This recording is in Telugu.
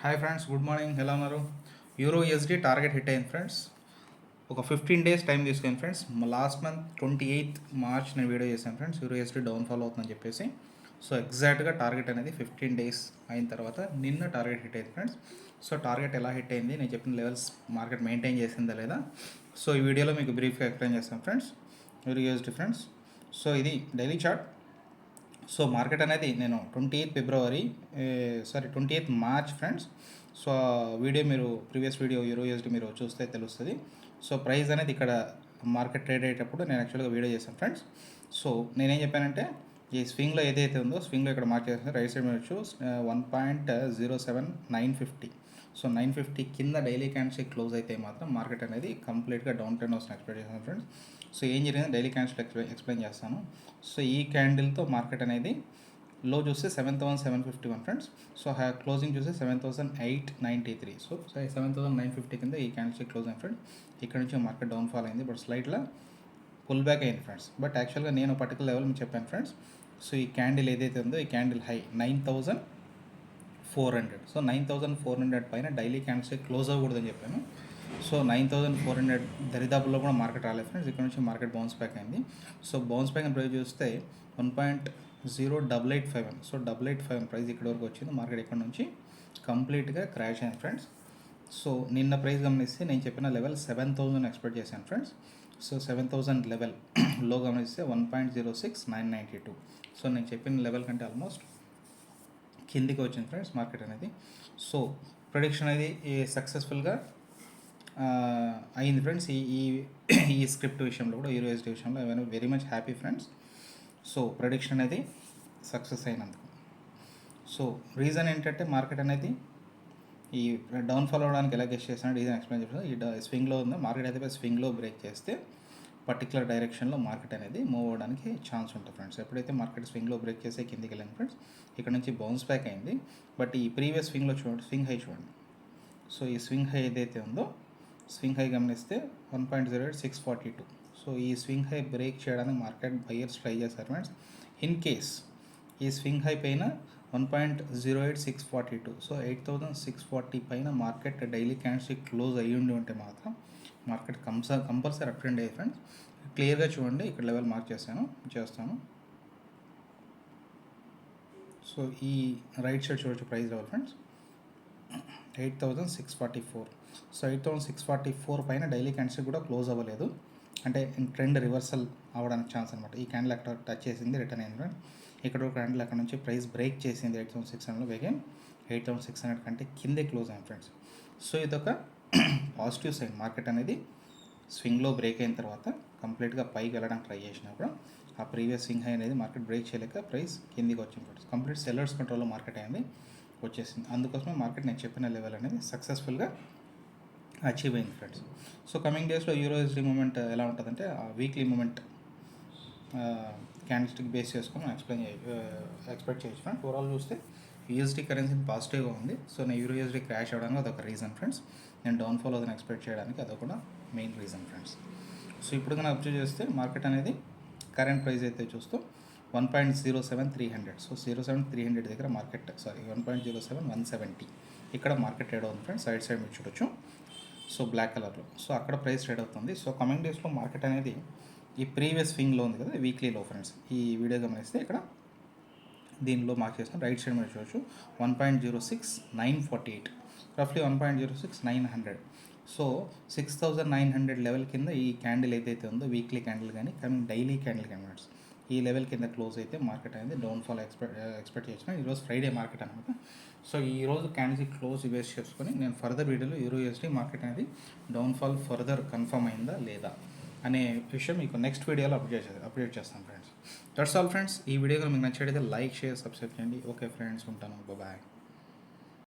Hi friends, good morning. ఎలా ఉన్నారు? యూరో యూఎస్డి టార్గెట్ హిట్ అయింది ఫ్రెండ్స్. ఒక 15 days టైం తీసుకుంది friends. Last month 28th March నేను వీడియో చేశాను friends, euro USD down fall అవుతుందని చెప్పేసి. సో ఎగ్జాక్ట్గా టార్గెట్ అనేది 15 days అయిన తర్వాత నిన్న టార్గెట్ హిట్ అయింది ఫ్రెండ్స్. సో టార్గెట్ ఎలా హిట్ అయింది, నేను చెప్పిన లెవెల్స్ మార్కెట్ మెయింటైన్ చేసిందా లేదా, సో ఈ వీడియోలో మీకు బ్రీఫ్గా ఎక్స్ప్లెయిన్ చేస్తాను friends. Euro USD friends, so ఇది డైలీ చార్ట్. సో మార్కెట్ అనేది నేను 28th March friends. So video మీరు ప్రీవియస్ వీడియో యూరో యూఎస్డి మీరు చూస్తే తెలుస్తుంది. సో ప్రైస్ అనేది ఇక్కడ మార్కెట్ ట్రేడ్ అయ్యేటప్పుడు నేను యాక్చువల్గా వీడియో చేశాను ఫ్రెండ్స్. సో నేనేం చెప్పానంటే, ఈ స్వింగ్లో ఏదైతే ఉందో స్వింగ్లో ఇక్కడ మార్క్ చేస్తే రైట్ సైడ్ మీరు 1.07950. సో 950 కింద డైలీ క్యాండిల్స్ క్లోజ్ అయితే మాత్రం మార్కెట్ అనేది కంప్లీట్గా డౌన్ ట్రెండ్ వస్తుంది ఎక్స్పెక్ట్ చేస్తాను ఫ్రెండ్స్. సో ఏం జరిగింది డైలీ క్యాండిల్స్ ఎక్స్ప్లెయిన్ చేస్తాను. సో ఈ క్యాండిల్తో మార్కెట్ అనేది లో చూస్తే 7,751 ఫ్రెండ్స్. సో క్లోజింగ్ చూస్తే 7,893. సో 7,950 కింద ఈ క్యాండిల్స్ క్లోజ్ అయింది ఫ్రెండ్స్. ఇక్కడ నుంచి మార్కెట్ డౌన్ ఫాల్ అయింది, బట్ స్లైడ్లో పుల్ బ్యాక్ అయింది ఫ్రెండ్స్. బట్ యాక్చువల్గా నేను పర్టికులర్ లెవెల్ మీకు చెప్పాను ఫ్రెండ్స్. సో ఈ క్యాండిల్ ఏదైతే ఉందో ఈ క్యాండిల్ హై 9,400. సో 9,400 పైన డైలీ క్యాండిల్స్ క్లోజ్ అవ్వకూడదని చెప్పాను. సో 9,400 దరిదాపుల్లో కూడా మార్కెట్ రాలేదు ఫ్రెండ్స్. ఇక్కడ నుంచి మార్కెట్ బౌన్స్ బ్యాక్ అయింది. సో బౌన్స్ బ్యాక్ అని ప్రైస్ చూస్తే 1.0851. సో 885 ప్రైస్ ఇక్కడ వరకు వచ్చింది. మార్కెట్ ఇక్కడ నుంచి కంప్లీట్గా క్రాష్ అయింది ఫ్రెండ్స్. సో నిన్న ప్రైస్ గమనిస్తే నేను చెప్పిన లెవెల్ 7,000 ఎక్స్పెక్ట్ చేశాను ఫ్రెండ్స్. సో 7,000 లెవెల్ లో గమనిస్తే 1.06992. సో నేను చెప్పిన లెవెల్ కంటే ఆల్మోస్ట్ కిందికి వచ్చింది ఫ్రెండ్స్ మార్కెట్ అనేది. సో ప్రొడిక్షన్ అనేది సక్సెస్ఫుల్గా అయింది ఫ్రెండ్స్. ఈ స్క్రిప్ట్ విషయంలో కూడా యూరో యూఎస్డి విషయంలో I very much happy friends. So prediction అనేది సక్సెస్ అయినందుకు. సో రీజన్ ఏంటంటే మార్కెట్ అనేది ఈ డౌన్ఫాల్ అవ్వడానికి ఎలా గెస్ట్ చేస్తాను రీజన్ ఎక్స్ప్లెయిన్ చేస్తాను. ఈ స్వింగ్లో ఉందో మార్కెట్ అయితే స్వింగ్లో బ్రేక్ చేస్తే పర్టికులర్ డైరెక్షన్లో మార్కెట్ అనేది మూవ్ అవ్వడానికి ఛాన్స్ ఉంటుంది ఫ్రెండ్స్. ఎప్పుడైతే మార్కెట్ స్వింగ్లో బ్రేక్ చేస్తే కిందికి వెళ్ళింది ఫ్రెండ్స్, ఇక్కడ నుంచి బౌన్స్ బ్యాక్ అయింది. బట్ ఈ ప్రీవియస్ స్వింగ్లో చూడండి, స్వింగ్ హై చూడండి. సో ఈ స్వింగ్ హై ఏదైతే ఉందో స్వింగ్ హై గమనిస్తే 1.08642. సో ఈ స్వింగ్ హై బ్రేక్ చేయడానికి మార్కెట్ బయర్స్ ట్రై చేశారు ఫ్రెండ్స్. ఇన్ కేస్ ఈ స్వింగ్ హై పైన 1.08642, సో 8,640 పైన మార్కెట్ డైలీ క్యాండిల్స్ క్లోజ్ అయ్యి ఉంటే మాత్రం మార్కెట్ కంపల్సరీ అప్ ట్రెండ్ అయ్యి ఫ్రెండ్స్. క్లియర్గా చూడండి, ఇక్కడ లెవెల్ మార్క్ చేస్తాను. సో ఈ రైట్ సైడ్ చూడొచ్చు ప్రైస్ లెవెల్ ఫ్రెండ్స్ 8,644. సో 8,644 పైన డైలీ క్యాండిల్స్ కూడా క్లోజ్ అవ్వలేదు, అంటే ట్రెండ్ రివర్సల్ అవ్వడానికి ఛాన్స్ అనమాట. ఈ క్యాండిల్ అక్కడ టచ్ చేసింది, రిటర్న్ అయింది ఫ్రెండ్. ఇక్కడ ఒక క్యాండిల్ అక్కడ నుంచి ప్రైస్ బ్రేక్ చేసింది 8,600, అగైన్ 8,600 కంటే కిందే క్లోజ్ అయింది ఫ్రెండ్స్. సో ఇదొక పాజిటివ్ సైన్. మార్కెట్ అనేది స్వింగ్లో బ్రేక్ అయిన తర్వాత కంప్లీట్గా పైకి వెళ్ళడానికి ట్రై చేసినప్పుడు ఆ ప్రీవియస్ స్వింగ్ హై అనేది మార్కెట్ బ్రేక్ చేయలేక ప్రైస్ కిందికి వచ్చింది ఫ్రెండ్స్. కంప్లీట్ సెల్లర్స్ కంట్రోల్లో మార్కెట్ అనేది వచ్చేసింది. అందుకోసమే మార్కెట్ నేను చెప్పిన లెవెల్ అనేది సక్సెస్ఫుల్గా అచీవ్ అయింది ఫ్రెండ్స్. సో కమింగ్ డేస్లో యూరో యూఎస్డి మూమెంట్ ఎలా ఉంటుందంటే ఆ వీక్లీ మూమెంట్ క్యాండిల్స్టిక్ బేస్ చేసుకొని ఎక్స్పెక్ట్ చేయొచ్చు ఫ్రెండ్స్. ఓవరాల్ చూస్తే యూఎస్డి కరెన్సీ పాజిటివ్గా ఉంది. సో నేను యూరో యూఎస్డి క్రాష్ అవ్వడానికి అదొక రీజన్ ఫ్రెండ్స్. నేను డౌన్ఫాల్ అవుతుంది ఎక్స్పెక్ట్ చేయడానికి అదొక మెయిన్ రీజన్ ఫ్రెండ్స్. సో ఇప్పుడు కన్నా అబ్జర్వ్ చేస్తే మార్కెట్ అనేది కరెంట్ ప్రైస్ అయితే చూస్తూ 1.07300. సో 07300 దగ్గర మార్కెట్ 1.07170 ఇక్కడ మార్కెట్ ట్రేడ్ అవుతుంది ఫ్రెండ్స్. సైడ్ మీరు చూడొచ్చు, సో బ్లాక్ కలర్లో. సో అక్కడ ప్రైస్ ట్రేడ్ అవుతుంది. సో కమింగ్ డేస్లో మార్కెట్ అనేది ఈ ప్రీవియస్ స్వింగ్లో ఉంది కదా, వీక్లీలో ఫ్రెండ్స్. ఈ వీడియో గమనిస్తే ఇక్కడ దీనిలో మార్క్ చేస్తాం, రైట్ సైడ్ మీరు చూడొచ్చు 1.06948, రఫ్లీ 1.06900. సో 6,900 లెవెల్ కింద ఈ క్యాండిల్ ఏదైతే ఉందో వీక్లీ క్యాండిల్ కానీ కమింగ్ డైలీ క్యాండిల్ క్యాండిల్స్ ఈ లెవెల్ కింద క్లోజ్ అయితే మార్కెట్ అనేది డౌన్ఫాల్ ఎక్స్పెక్ట్ చేసిన. ఈరోజు ఫ్రైడే మార్కెట్ అనమాట. సో ఈరోజు క్యాండిల్స్ క్లోజ్ బేస్ చేసుకొని నేను ఫర్దర్ వీడియోలో యూరో యూఎస్డి మార్కెట్ అనేది డౌన్ఫాల్ ఫర్దర్ కన్ఫర్మ్ అయిందా లేదా అనే విషయం మీకు నెక్స్ట్ వీడియోలో అప్డేట్ చేస్తాను ఫ్రెండ్స్. That's all friends. ఈ వీడియో మీకు నచ్చినట్లయితే లైక్, షేర్, సబ్స్క్రైబ్ చేయండి. ఓకే ఫ్రెండ్స్, ఉంటాను. బాయ్.